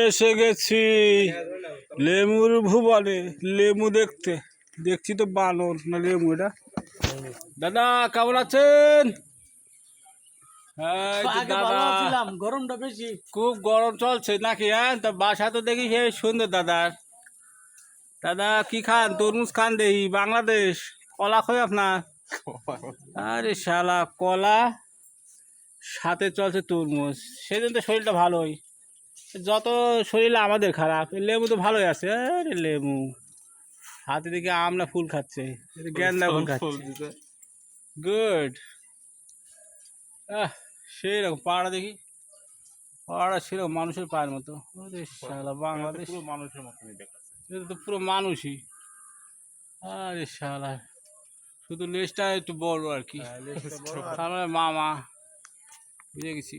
এসে গেছি লেমুর ভুবনে। লেমু দেখছি তো বানর না লেমু এটা। দাদা কেমন আছেন? হ্যাঁ দাদা, গরমটা বেশি, খুব গরম চলছে নাকি? হ্যাঁ, তা বাসা তো দেখি সে সুন্দর দাদার। দাদা কি খান? তরমুজ খান দেখি। বাংলাদেশ কলা খই আপনার? আরে শালা, কলা সাথে চলছে তরমুজ, সেদিন তো শরীরটা ভালোই। যত শরীর আমাদের খারাপ, লেবু তো ভালোই আছে। আরে লেবু হাতে দিকে আমলা ফুল খাচ্ছে, গেন্দা ফুল খাচ্ছে। গুড। সেই রকম পাড়া দেখি, পাড়া সেরকম মানুষের পায়ের মতো। আরে শালা, বাংলাদেশ মানুষের মতনই দেখাচ্ছে। এটা তো পুরো মানুষই। আরে শালা, শুধু লেজটা একটু বড় আর কি। তার মানে মামা বুঝে গেছি।